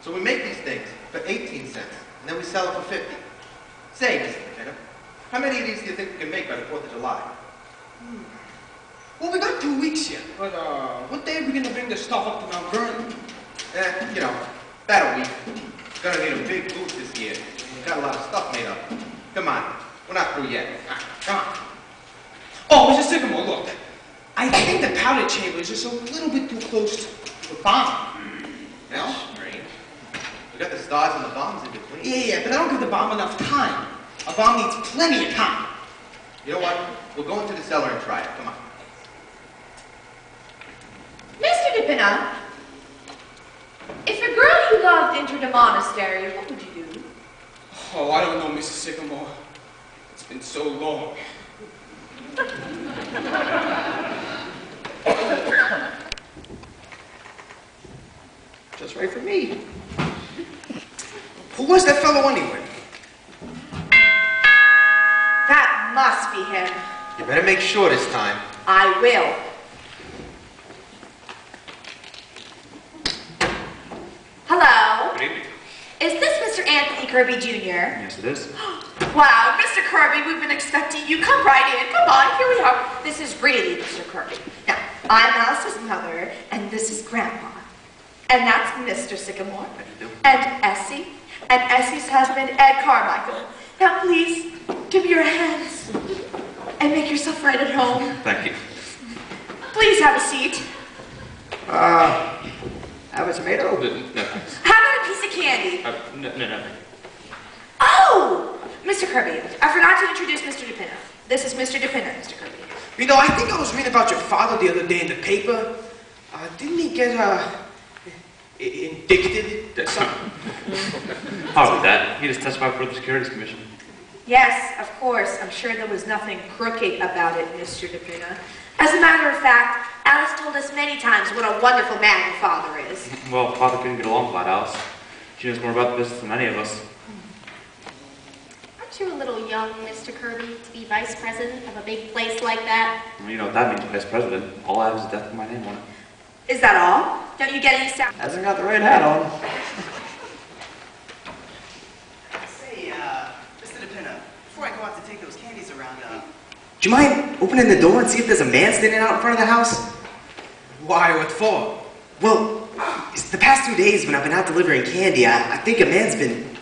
So we make these things for 18 cents, and then we sell it for 50. Say, Mr. Pinna, how many of these do you think we can make by the 4th of July? Well, we got 2 weeks yet, but what day are we gonna bring the stuff up to Mount Vernon? You know, about a week. Gonna need a big booth this year. We've got a lot of stuff made up. Come on, we're not through yet. Come on. Oh, Mr. Sycamore, look. I think the powder chamber is just a little bit too close to the bomb. That's strange. We got the stars and the bombs in between. Yeah, but I don't give the bomb enough time. A bomb needs plenty of time. You know what? We'll go into the cellar and try it. Come on. Mr. Pinna, if a girl you loved entered a monastery, what would you do? Oh, I don't know, Mrs. Sycamore. It's been so long. Just right for me. Who was that fellow anyway? That must be him. You better make sure this time. I will. Hello? Good evening. Is this Mr. Anthony Kirby Jr.? Yes, it is. Wow, Mr. Kirby, we've been expecting you. Come right in. Come on, here we are. This is really Mr. Kirby. Now, I'm Alice's mother, and this is Grandpa. And that's Mr. Sycamore. And Essie. And Essie's husband, Ed Carmichael. Now, please, give me your hands. And make yourself right at home. Thank you. Please have a seat. Have a tomato? No, thanks. How about a piece of candy? No. Oh! Mr. Kirby, I forgot to introduce Mr. DePinna. This is Mr. DePinna, Mr. Kirby. You know, I think I was reading about your father the other day in the paper. Didn't he get, indicted or something? How about that? He just testified for the Securities Commission. Yes, of course. I'm sure there was nothing crooked about it, Mr. DePinna. As a matter of fact, Alice told us many times what a wonderful man your father is. Well, Father couldn't get along without Alice. She knows more about the business than any of us. Aren't you a little young, Mr. Kirby, to be vice president of a big place like that? Well, you know what that means, vice president. All I have is the death of my name on it. Is that all? Don't you get any sound? Hasn't got the right hat on. Say, Mr. DePinna, before I go out to take those candies around, Do you mind opening the door and see if there's a man standing out in front of the house? Why, what for? Well, it's the past 2 days when I've been out delivering candy, I think a man's been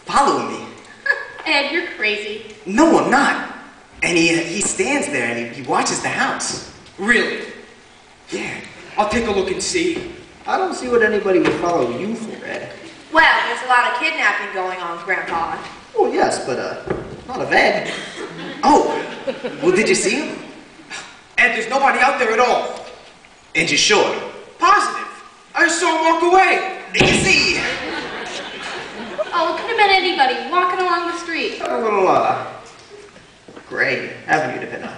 following me. Ed, you're crazy. No, I'm not. And he stands there and he watches the house. Really? Yeah. I'll take a look and see. I don't see what anybody would follow you for, Ed. Well, there's a lot of kidnapping going on, Grandpa. Oh, yes, but, not of Ed. Oh, well, did you see him? Ed, there's nobody out there at all. And you're sure? Positive. I saw him walk away. Easy! Oh, it could have been anybody walking along the street. A little, gray, haven't you, DePinna?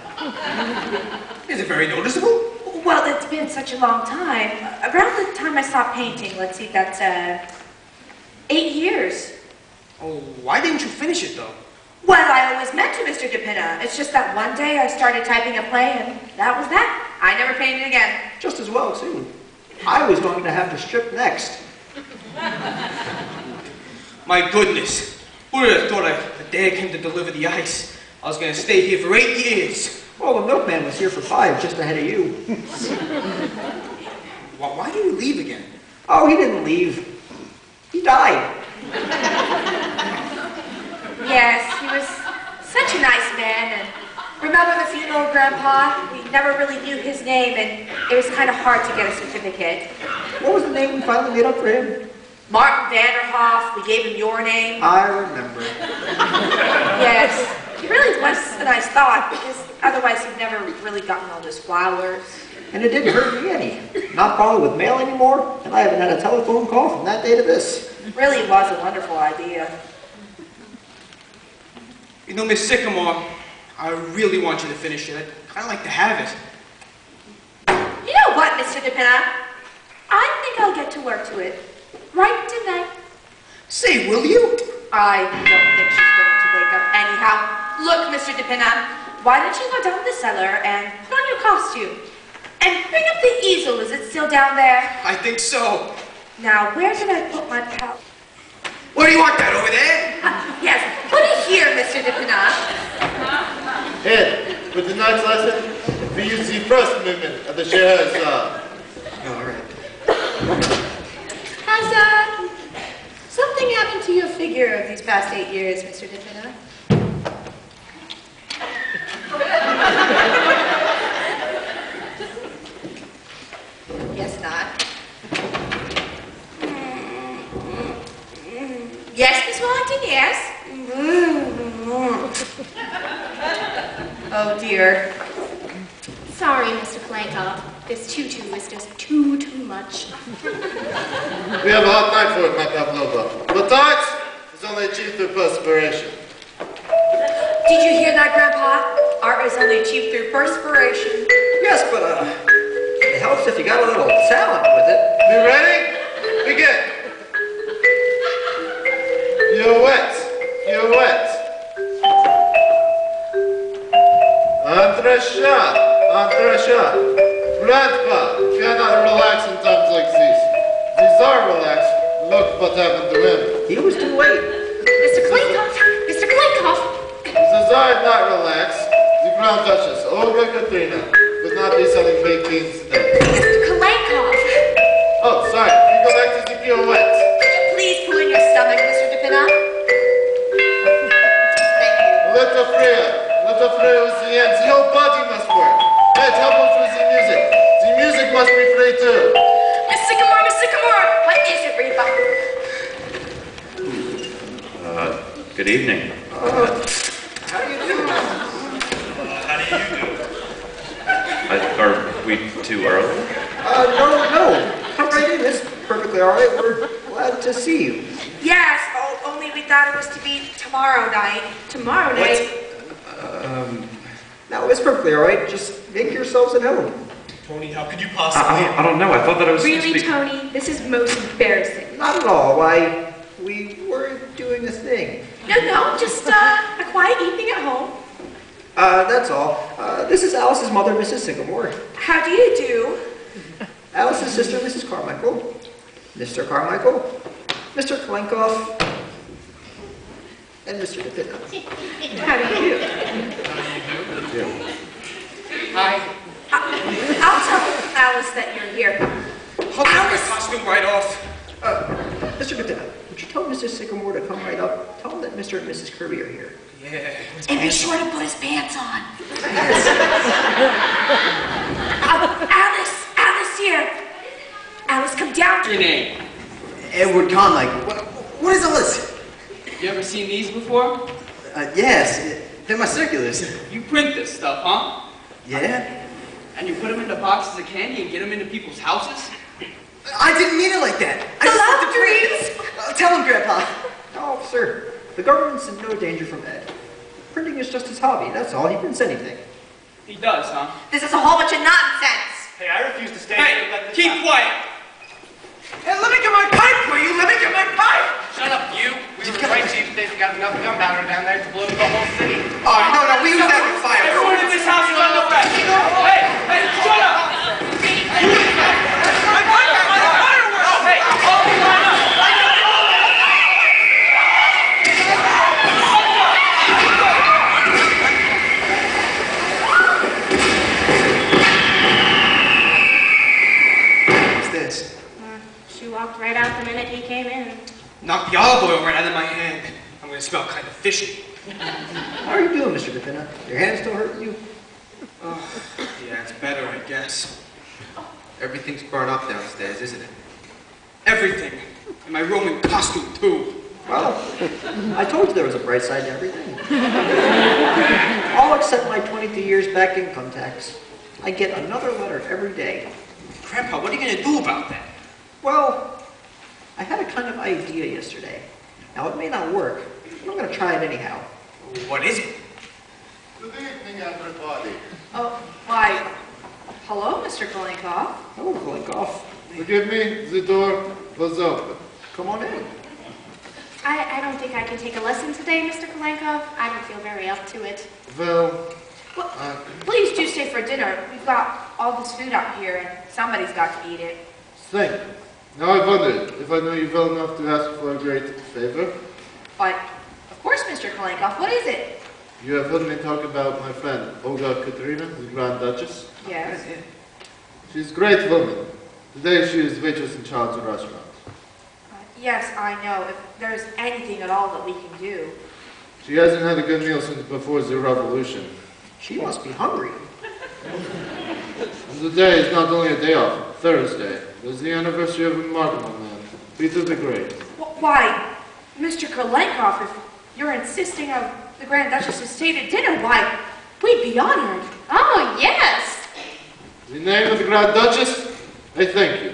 Is it very noticeable? Well, it's been such a long time. Around the time I stopped painting, let's see, that's, 8 years. Oh, why didn't you finish it, though? Well, I always meant to, Mr. DePinna. It's just that one day I started typing a play, and that was that. I never painted again. Just as well, too. I was going to have the strip next. My goodness. Who would have thought the day I came to deliver the ice, I was going to stay here for 8 years? Well, the milkman was here for 5, just ahead of you. Why did you leave again? Oh, he didn't leave. He died. Yes, he was such a nice man, and remember the funeral, Grandpa? We never really knew his name, and it was kind of hard to get a certificate. What was the name we finally made up for him? Martin Vanderhoff. We gave him your name. I remember. Yes, he really was a nice thought, because otherwise he'd never really gotten all those flowers. And it didn't hurt me any. Not bothered with mail anymore, and I haven't had a telephone call from that day to this. Really was a wonderful idea. You know, Miss Sycamore, I really want you to finish it. I'd kind of like to have it. You know what, Mr. DePinna? I think I'll get to work to it. Right tonight. Say, will you? I don't think she's going to wake up anyhow. Look, Mr. DePinna, why don't you go down to the cellar and put on your costume? And bring up the easel. Is it still down there? I think so. Now, where did I put my pouch? Where do you want that, over there? Yes, put it here, Mr. de Pinna. Ed, for tonight's lesson, we use the first movement of the Scheherazade. All right. Has, something happened to your figure of these past 8 years, Mr. de Pinna? Yes, not. Yes, Miss Wellington, yes. Oh, dear. Sorry, Mr. Flankoff. This tutu is just too much. We have a hot night for it, my Pavlova. Montage is only achieved through perspiration. Did you hear that, Grandpa? Art is only achieved through perspiration. Yes, but it helps if you got a little talent with it. You ready? Begin. You're wet. You're wet. Entrechat. Entrechat. Grandpa cannot relax in times like these. These are relaxed. Look what happened to him. He was too late. Mr. Flankoff! Mr. Flankoff! Mrs. are not relaxed. The Crown Duchess, Olga Katrina, would not be selling baked beans today. Mr. Flankoff! Oh, sorry. We go back to the pirouette. Could you please pull in your stomach, Mr. de Pinna? Thank you. Little Freya is the end. The whole body must work. Ed, help us with the music. The music must be free too. Miss Sycamore, what is it, Reba? Good evening. How do you do? How do you do? Are we too early? No. Come right in. It's perfectly all right. We're glad to see you. Yes, only we thought it was to be tomorrow night. Tomorrow night? No, it's perfectly all right. Just make yourselves at home. Tony, how could you possibly? I don't know. I thought that it was supposed Really, to be... Tony? This is most embarrassing. Not at all. Why, we weren't doing a thing. No, just a quiet evening at home. That's all. This is Alice's mother, Mrs. Sycamore. How do you do? Alice's sister, Mrs. Carmichael. Mr. Carmichael. Mr. Klenkoff. And Mr. de Pinna. How do you do? Hi. I'll tell Alice that you're here. I'll take my costume right off. Mr. de Pinna, would you tell Mrs. Sycamore to come right up? Tell him that Mr. and Mrs. Kirby are here. Yeah. And be sure to put his pants on. Alice here. Alice, come down. What's your name? Edward Carmichael. What is all this? You ever seen these before? Yes, they're my circulars. You print this stuff, huh? Yeah? And you put them into boxes of candy and get them into people's houses? I didn't mean it like that. Love dreams. Tell him, Grandpa. Oh, sir, the government's in no danger from Ed. Printing is just his hobby, that's all. He prints anything. He does, huh? This is a whole bunch of nonsense. Hey, I refuse to stay Hey, here and let this keep happen. quiet. Hey, let me get my pipe, will you? Let me get my pipe. Shut up, you. We were right, Chief. They've got enough gunpowder down there to blow the whole city. Oh, no, we use that with fire. Everyone in this house is under arrest. Hey, shut up. My fireworks. Hey, all line up. She walked right out the minute he came in. Knocked the olive oil right out of my hand. I'm gonna smell kind of fishy. How are you doing, Mr. de Pinna? Your hand still hurting you? Oh, yeah, it's better, I guess. Everything's burned up downstairs, isn't it? Everything. And my Roman costume, too. Well, I told you there was a bright side to everything. All except my 22 years back income tax. I get another letter every day. Grandpa, what are you gonna do about that? Well, I had a kind of idea yesterday. Now, it may not work, but I'm going to try it anyhow. What is it? Good evening, everybody. Oh, why, hello, Mr. Kalinkoff. Hello, Klinkoff. Forgive me, the door was open. Come on in. I don't think I can take a lesson today, Mr. Kalankov. I don't feel very up to it. Well, Well, please do stay for dinner. We've got all this food out here, and somebody's got to eat it. think. Now I wondered if I knew you well enough to ask for a great favor. Why, of course, Mr. Kalenkoff. What is it? You have heard me talk about my friend, Olga Katerina, the Grand Duchess. Yes. She's a great woman. Today she is waitress in charge of the restaurant. Yes, I know. If there's anything at all that we can do. She hasn't had a good meal since before the revolution. She must be hungry. And today is not only a day off, Thursday. It is the anniversary of a remarkable man, Peter the Great. Why, Mr. Kalenkoff, if you're insisting of the Grand Duchess's state at dinner, why, we'd be honored. Oh, yes. In the name of the Grand Duchess, I thank you.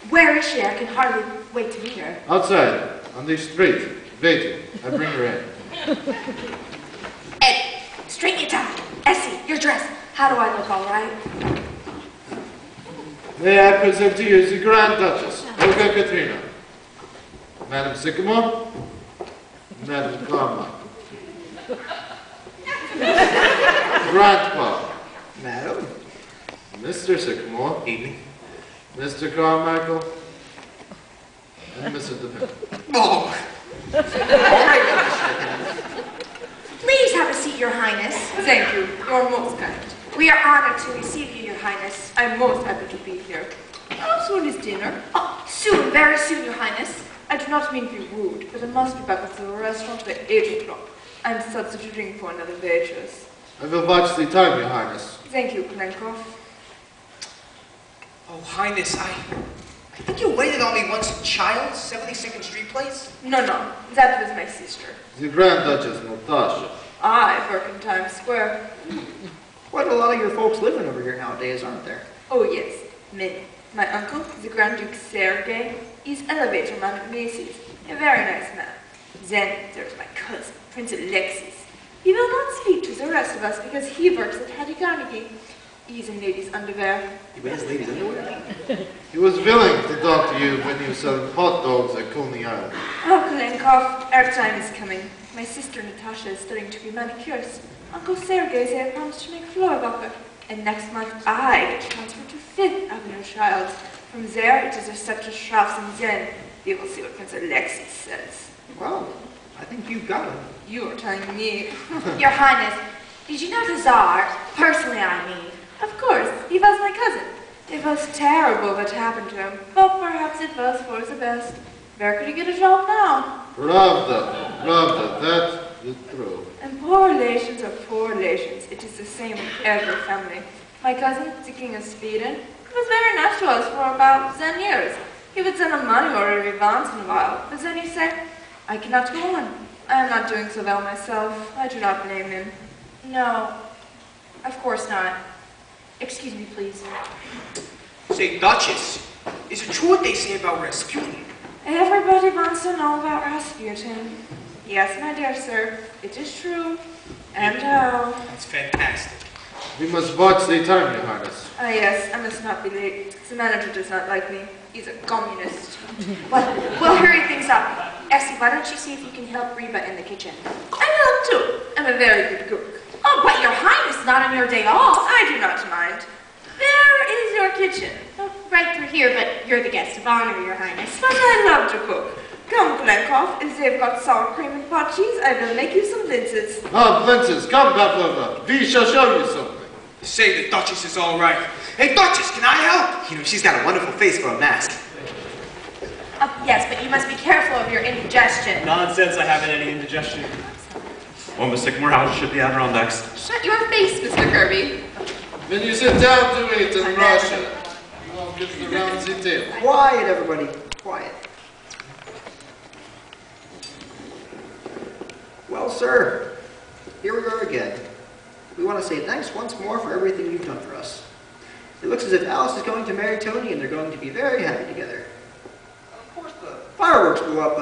Where is she? I can hardly wait to meet her. Outside, on the street, waiting. I bring her in. Ed, straighten it down. Essie, your dress. How do I look, all right? May I present to you the Grand Duchess, Olga Katerina. Madam Sycamore, Madam Carmichael. Grandpa, Madam? Mr. Sycamore, Evening. Mr. Carmichael, and Mr. DePin. Oh! All right, Please have a seat, Your Highness. Thank you. You're most kind. We are honored to receive you, Your Highness. I'm most happy to be here. How soon is dinner? Oh, soon, very soon, Your Highness. I do not mean to be rude, but I must be back at the restaurant by 8 o'clock. I'm substituting for another waitress. I will watch the time, Your Highness. Thank you, Kalenkoff. Oh, Highness, I think you waited on me once in Child's 72nd Street place? No, that was my sister. The Grand Duchess, Natasha. I work in Times Square. Quite a lot of your folks living over here nowadays, aren't there? Oh, yes, many. My uncle, the Grand Duke Sergei, is elevator man at Macy's. A very nice man. Then there's my cousin, Prince Alexis. He will not speak to the rest of us because he works at Hattie Carnegie. He's in ladies' underwear. He wears ladies' underwear? He was willing to talk to you when you were selling hot dogs at Coney Island. Oh, Kalenkoff, our time is coming. My sister Natasha is studying to be manicurist. Uncle Sergei said I promised to make floor walker. And next month I get transferred to 5th Avenue Childs. From there it is a set to Strauss and Zen. You will see what Prince Alexis says. Well, I think you've got it. You are telling me. Your Highness, did you know the Tsar? Personally, I mean. Of course, he was my cousin. It was terrible what happened to him, but perhaps it was for the best. Where could he get a job now? Pravda, that is true. And poor relations are poor relations. It is the same with every family. My cousin, the King of Sweden, was very nice to us for about 10 years. He would send him money or every once in a while, but then he said, I cannot go on. I am not doing so well myself. I do not blame him. No, of course not. Excuse me, please. Say, Duchess, is it true what they say about Rasputin? Everybody wants to know about Rasputin. Yes, my dear sir, it is true. And how? That's fantastic. We must watch the time, Your Highness. Ah, yes, I must not be late. The manager does not like me. He's a communist. Well, we'll hurry things up. Essie, why don't you see if you can help Reba in the kitchen? I will, too. I'm a very good cook. Oh, but Your Highness, not on your day off. I do not mind. There is your kitchen. Oh, right through here, but you're the guest of honor, Your Highness. But I love to cook. Come, Kalenkoff, if they've got sour cream and pot cheese, I will make you some blintzes. Ah, Blintzes, come, Pavlova. We shall show you something. Say the Duchess is all right. Hey, Duchess, can I help? You know, she's got a wonderful face for a mask. Yes, but you must be careful of your indigestion. Nonsense, I haven't any indigestion. Well, Miss Sycamore, how should the Adirondacks? Shut your face, Mr. Kirby. When you sit down to eat in Russia, you won't get around the table. Quiet, everybody. Quiet. Well, sir, here we are again. We want to say thanks once more for everything you've done for us. It looks as if Alice is going to marry Tony and they're going to be very happy together. Of course, the fireworks blew up,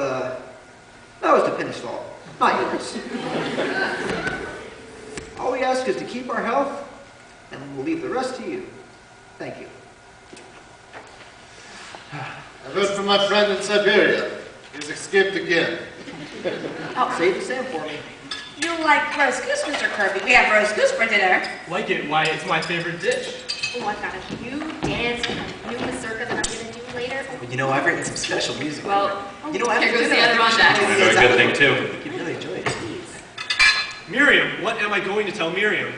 that was the Pinna's fault, not yours. All we ask is to keep our health, and we'll leave the rest to you. Thank you. I heard from my friend in Siberia. He's escaped again. Oh, save the same for me. You like roast goose, Mr. Kirby. We have roast goose for dinner. Like it? Why, it's my favorite dish. Oh, I've got a new dance and a new mazurka that I'm going to do later. You know, I've written some special music. Well, you know, here goes the other Montage. I know a good thing too. I think you'd really enjoy it. Miriam, what am I going to tell Miriam?